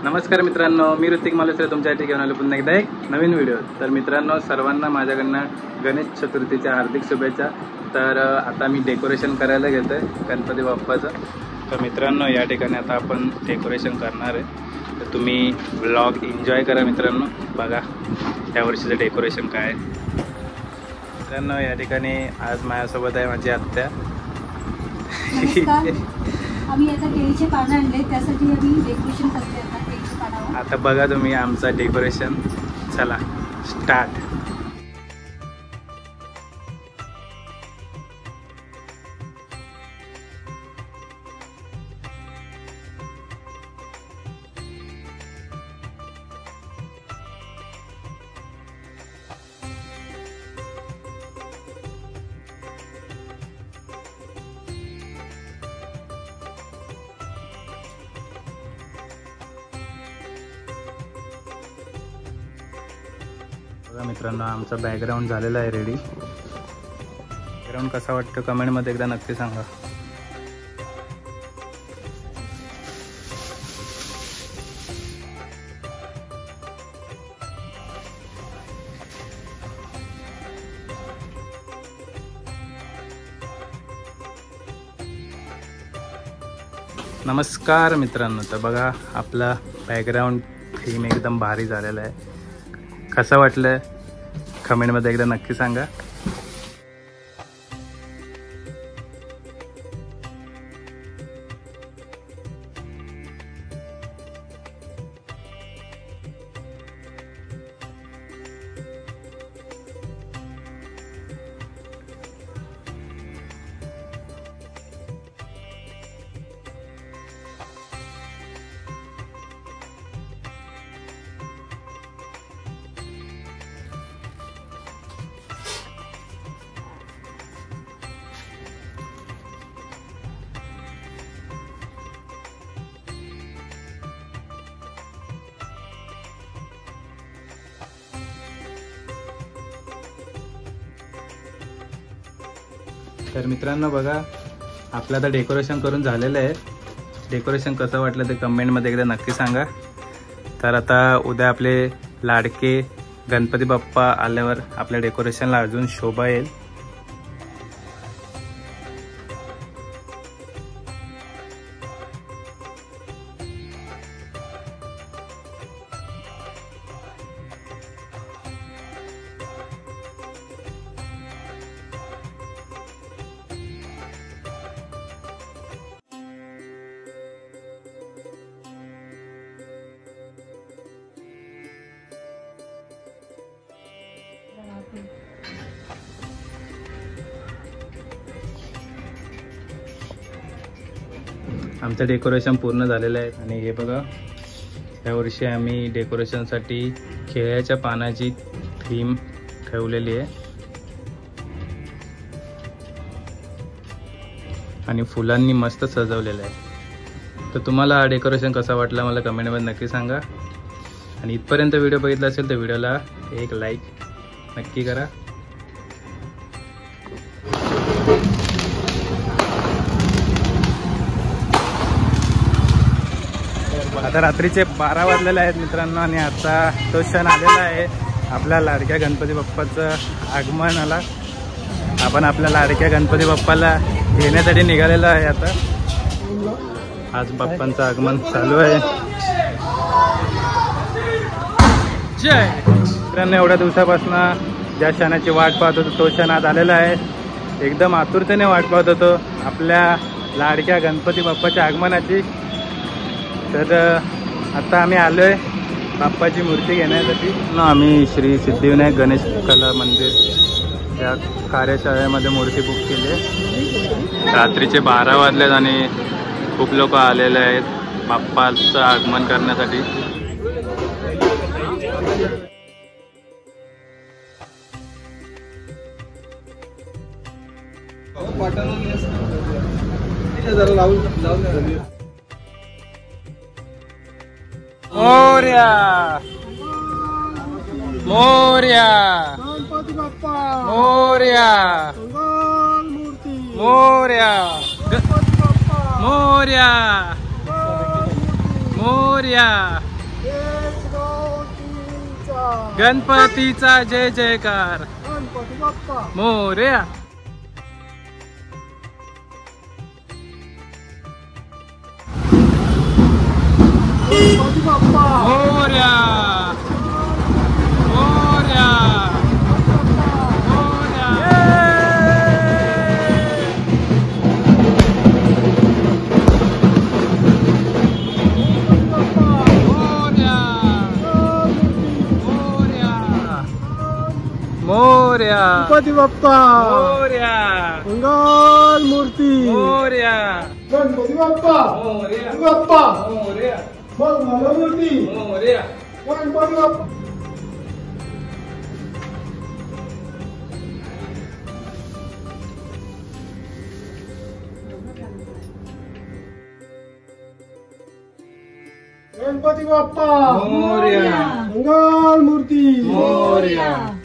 नमस्कार मित्रांनो, मी ऋतिक मालुसरे तुमच्यासाठी घेऊन आलो पुन्हा एकदा एक नवीन व्हिडिओ। तर मित्रांनो, सर्वांना माझ्याकडनं गणेश चतुर्थीच्या हार्दिक शुभेच्छा। तर आता मी डेकोरेशन करायला घेतोय गणपती बाप्पाचं। तर मित्रांनो, या ठिकाणी आता आपण डेकोरेशन करणार आहे, तर तुम्ही व्लॉग एन्जॉय करा मित्रांनो। बघा या वर्षीचं डेकोरेशन काय आहे। मित्रांनो, या ठिकाणी आज माझ्यासोबत आहे माझी आत्या। आम्ही आता केळीचे पानं आणले, त्यासाठी आम्ही डेकोरेशन करते आता केळीच्या पानावर। आता बघा तुम्ही आमचं डेकोरेशन। चला स्टार्ट। मित्रांनो, आमचा बॅकग्राऊंड झालेला आहे रेडी। बॅकग्राऊंड कसा वाटतो कमेंटमध्ये एकदा नक्की सांगा। नमस्कार मित्रांनो, तर बघा आपला बॅकग्राऊंड थीम एकदम भारी झालेला आहे। कसं वाटलं कमेंटमध्ये एकदा नक्की सांगा। तर मित्रांनो, बघा आपलं आता डेकोरेशन करून झालेलं आहे। डेकोरेशन कसं वाटलं ते कमेंटमध्ये एकदा नक्की सांगा। तर आता उद्या आपले लाडके गणपती बाप्पा आल्यावर आपल्या डेकोरेशनला अजून शोभा येईल। आमचं डेकोरेशन पूर्ण झालेलं आहे आणि हे बघा यावर्षी आम्ही डेकोरेशनसाठी केळ्याच्या पानाची थीम ठेवलेली आहे आणि फुलांनी मस्त सजवलेलं आहे। तर तुम्हाला हा डेकोरेशन कसा वाटला मला कमेंटमध्ये नक्की सांगा आणि इथपर्यंत व्हिडिओ बघितला असेल तर व्हिडिओला एक लाईक नक्की करा। आता रात्रीचे 12 वाजलेले आहेत मित्रांनो आणि आता तो क्षण आलेला आहे आपल्या लाडक्या गणपती बाप्पाचं आगमन आला। आपण आपल्या लाडक्या गणपती बाप्पाला घेण्यासाठी निघालेलो आहे। आता आज बाप्पांचं आगमन चालू आहे। जय मित्रांनो, एवढ्या दिवसापासून ज्या क्षणाची वाट पाहत होतो तो क्षण आज आलेला आहे। एकदम आतुरतेने वाट पाहत होतो आपल्या लाडक्या गणपती बाप्पाच्या आगमनाची। तर आता आम्ही आलोय बाप्पाची मूर्ती घेण्यासाठी। आम्ही श्री सिद्धिविनायक गणेश कला मंदिर या कार्यशाळेमध्ये मूर्ती बुक केली आहे। रात्रीचे 12 वाजलेत आणि खूप लोक आलेले आहेत बाप्पाचं आगमन करण्यासाठी। मोरया मोरया मोरया मोरया मोरया मोरया गणपतीचा जय जयकार. गणपती बाप्पा मोरया. गणपती बाप्पा मोरया. मोरया. मोरया. मोरया. गणपती बाप्पा मोरया. मंगल मूर्ती मोरया. गणपती बाप्पा मोरया. गणपती बाप्पा मोरया. मंगल मूर्ती मोरया. गणपती बाप्पा गणपती बाप्पा मोरया. मंगल मूर्ती मोरया.